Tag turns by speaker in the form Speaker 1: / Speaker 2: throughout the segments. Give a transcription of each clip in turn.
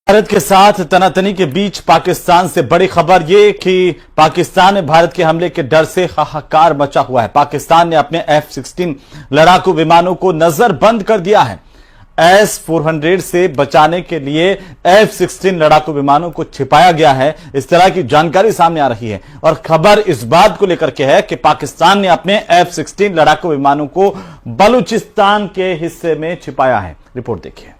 Speaker 1: भारत के साथ तनातनी के बीच पाकिस्तान से बड़ी खबर ये कि पाकिस्तान में भारत के हमले के डर से हाहाकार मचा हुआ है। पाकिस्तान ने अपने F-16 लड़ाकू विमानों को नजरबंद कर दिया है। S-400 से बचाने के लिए F-16 लड़ाकू विमानों को छिपाया गया है। इस तरह की जानकारी सामने आ रही है और खबर इस बात को लेकर के है कि पाकिस्तान ने अपने F-16 लड़ाकू विमानों को बलूचिस्तान के हिस्से में छिपाया है। रिपोर्ट देखिए।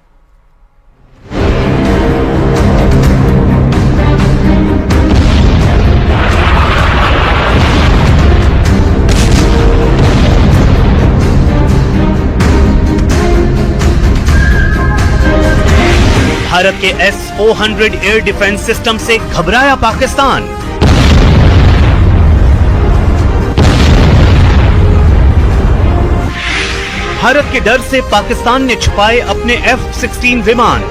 Speaker 2: भारत के S-400 एयर डिफेंस सिस्टम से घबराया पाकिस्तान। भारत के डर से पाकिस्तान ने छुपाए अपने F-16 विमान।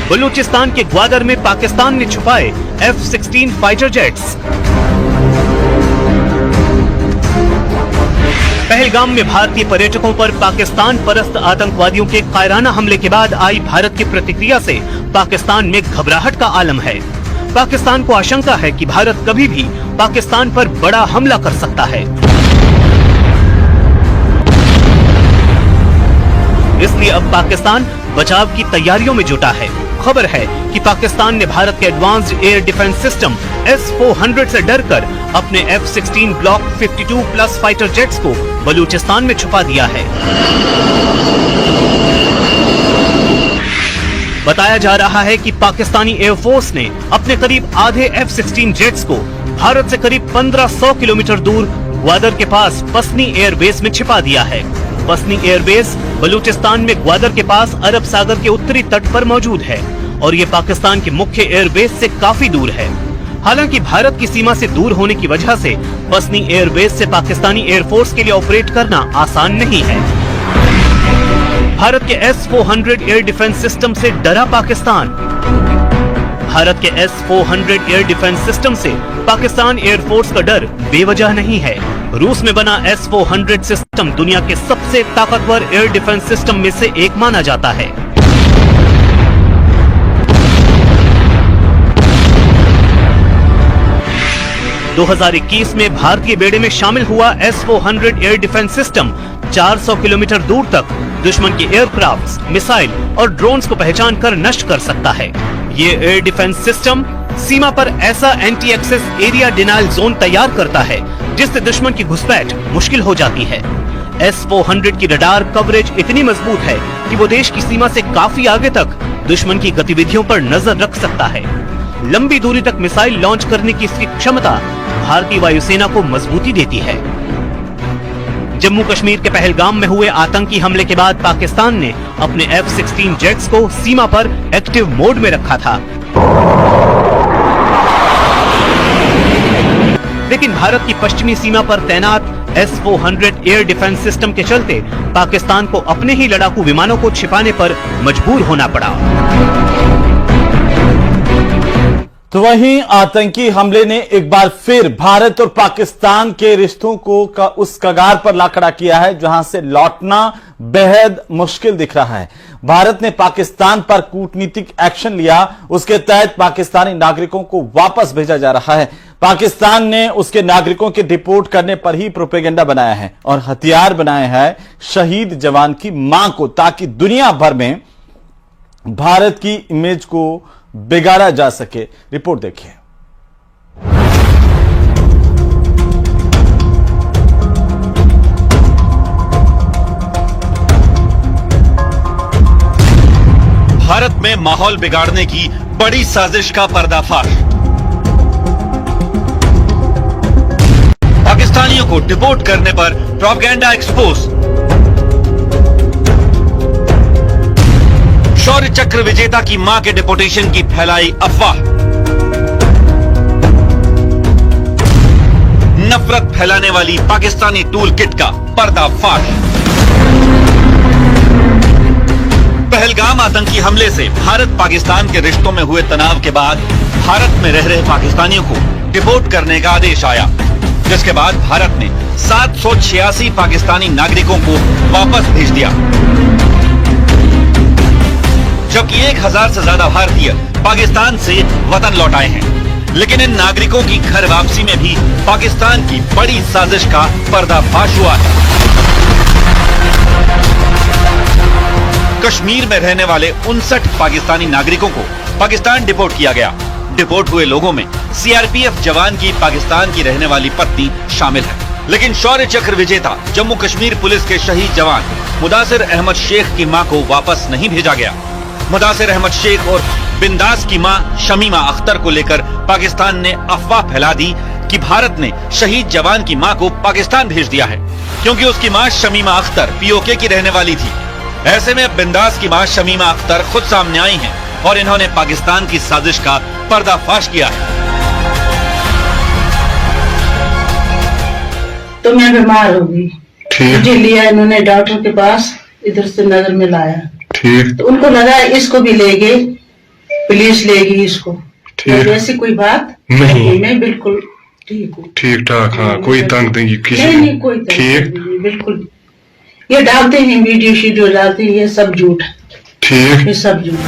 Speaker 2: बलूचिस्तान के ग्वादर में पाकिस्तान ने छुपाए F-16 फाइटर जेट्स। पहलगाम में भारतीय पर्यटकों पर पाकिस्तान परस्त आतंकवादियों के कायराना हमले के बाद आई भारत की प्रतिक्रिया से पाकिस्तान में घबराहट का आलम है। पाकिस्तान को आशंका है कि भारत कभी भी पाकिस्तान पर बड़ा हमला कर सकता है। इसलिए अब पाकिस्तान बचाव की तैयारियों में जुटा है। खबर है कि पाकिस्तान ने भारत के advanced air defence system S-400 से डरकर अपने F-16 ब्लॉक 52+ फाइटर जेट्स को बलूचिस्तान में छुपा दिया है। बताया जा रहा है कि पाकिस्तानी एयरफोर्स ने अपने करीब आधे F-16 जेट्स को भारत से करीब 1500 किलोमीटर दूर ग्वादर के पास पसनी एयरबेस में छिपा दिया है। पसनी एयरबेस बलूचिस्तान में ग्वादर के पास अरब सागर के उत्तरी तट पर मौजूद है और ये पाकिस्तान के मुख्य एयरबेस से काफी दूर है। हालांकि भारत की सीमा से दूर होने की वजह से पसनी एयरबेस से पाकिस्तानी एयरफोर्स के लिए ऑपरेट करना आसान नहीं है। भारत के S-400 एयर डिफेंस सिस्टम से डरा पाकिस्तान। भारत के S-400 एयर डिफेंस सिस्टम से पाकिस्तान एयरफोर्स का डर बेवजह नहीं है। रूस में बना S-400 सिस्टम दुनिया के सबसे ताकतवर एयर डिफेंस सिस्टम में से एक माना जाता है। दो 2021 में भारतीय बेड़े में शामिल हुआ S-400 air defence system 400 kilometre दूर तक दुश्मन के एयरक्राफ्ट्स, मिसाइल और ड्रोन्स को पहचान कर नष्ट कर सकता है। ये एयर डिफेंस सिस्टम सीमा पर ऐसा anti access area denial zone तैयार करता है जिससे दुश्मन की घुसपैठ मुश्किल हो जाती है। S-400 की रडार कवरेज इतनी मजबूत है कि वो देश की सीमा से काफी आगे तक दुश्मन की गतिविधियों पर नजर रख सकता है। लंबी दूरी तक मिसाइल लॉन्च करने की इसकी क्षमता भारतीय वायुसेना को मजबूती देती है। जम्मू कश्मीर के पहलगाम में हुए आतंकी हमले के बाद पाकिस्तान ने अपने F-16 जेट्स को सीमा पर एक्टिव मोड में रखा था। लेकिन भारत की पश्चिमी सीमा पर तैनात S-400 एयर डिफेंस सिस्टम के चलते पाकिस्तान को अपने ही लड़ाकू विमानों को छिपाने पर मजबूर होना पड़ा।
Speaker 1: तो वहीं आतंकी हमले ने एक बार फिर भारत और पाकिस्तान के रिश्तों को उस कगार पर ला खड़ा किया है जहां से लौटना बेहद मुश्किल दिख रहा है। भारत ने पाकिस्तान पर कूटनीतिक एक्शन लिया, उसके तहत पाकिस्तानी नागरिकों को वापस भेजा जा रहा है। पाकिस्तान ने उसके नागरिकों के डिपोर्ट करने पर ही प्रोपेगेंडा बनाया है और हथियार बनाए हैं शहीद जवान की मां को, ताकि दुनिया भर में भारत की इमेज को बिगाड़ा जा सके। रिपोर्ट देखिए।
Speaker 3: भारत में माहौल बिगाड़ने की बड़ी साजिश का पर्दाफाश। पाकिस्तानियों को डिपोर्ट करने पर प्रोपेगेंडा एक्सपोज। शौर्य चक्र विजेता की मां के डिपोर्टेशन की फैलाई अफवाह। नफरत फैलाने वाली पाकिस्तानी टूल किट का पर्दाफाश। पहलगाम आतंकी हमले से भारत पाकिस्तान के रिश्तों में हुए तनाव के बाद भारत में रह रहे पाकिस्तानियों को डिपोर्ट करने का आदेश आया, जिसके बाद भारत ने 786 पाकिस्तानी नागरिकों को वापस भेज दिया। 1000 से ज्यादा भारतीय पाकिस्तान से वतन लौट आए हैं। लेकिन इन नागरिकों की घर वापसी में भी पाकिस्तान की बड़ी साजिश का पर्दाफाश हुआ है। कश्मीर में रहने वाले 59 पाकिस्तानी नागरिकों को पाकिस्तान डिपोर्ट किया गया। डिपोर्ट हुए लोगों में सीआरपीएफ जवान की पाकिस्तान की रहने वाली पत्नी शामिल है। लेकिन शौर्य चक्र विजेता जम्मू कश्मीर पुलिस के शहीद जवान मुदासिर अहमद शेख की मां को वापस नहीं भेजा गया। मुदासिर अहमद शेख और बिंदास की मां शमीमा अख्तर को लेकर पाकिस्तान ने अफवाह फैला दी कि भारत ने शहीद जवान की मां को पाकिस्तान भेज दिया है, क्योंकि उसकी मां शमीमा अख्तर पीओके की रहने वाली थी। ऐसे में बिंदास की मां शमीमा अख्तर खुद सामने आई हैं और इन्होंने पाकिस्तान की साजिश का पर्दाफाश किया है।
Speaker 4: तो मैं बीमार हो गई,
Speaker 5: ठीक
Speaker 4: मुझे लिया इन्होंने डॉक्टर के पास, इधर से नगर में लाया।
Speaker 5: ठीक
Speaker 4: तो उनको लगा इसको भी ले गए, पुलिस लेगी इसको।
Speaker 5: ठीक।
Speaker 4: तो ऐसी कोई बात
Speaker 5: नहीं।
Speaker 4: मैं बिल्कुल ठीक हूँ,
Speaker 5: ठीक ठाक। हाँ, कोई तंग नहीं किसी
Speaker 4: नहीं कोई तंग
Speaker 5: ठीक
Speaker 4: नहीं, बिल्कुल। ये डालते हैं वीडियो शीडियो डालते हैं, ये सब झूठ है,
Speaker 5: ठीक
Speaker 4: ये सब झूठ है।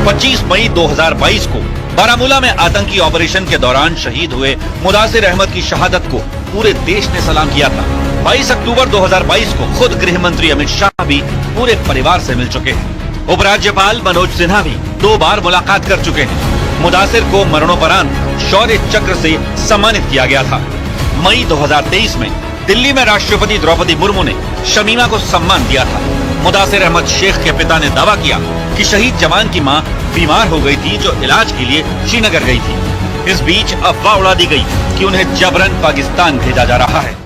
Speaker 3: 25 मई 2022 को बारामूला में आतंकी ऑपरेशन के दौरान शहीद हुए मुदासिर अहमद की शहादत को पूरे देश ने सलाम किया था। 22 अक्टूबर 2022 को खुद गृह मंत्री अमित शाह भी पूरे परिवार से मिल चुके हैं। उपराज्यपाल मनोज सिन्हा भी 2 बार मुलाकात कर चुके हैं। मुदासिर को मरणोपरांत शौर्य चक्र से सम्मानित किया गया था। मई 2023 में दिल्ली में राष्ट्रपति द्रौपदी मुर्मू ने शमीमा को सम्मान दिया था। मुदासिर अहमद शेख के पिता ने दावा किया कि शहीद जवान की मां बीमार हो गई थी, जो इलाज के लिए श्रीनगर गई थी। इस बीच अफवाह उड़ा दी गई कि उन्हें जबरन पाकिस्तान भेजा जा रहा है।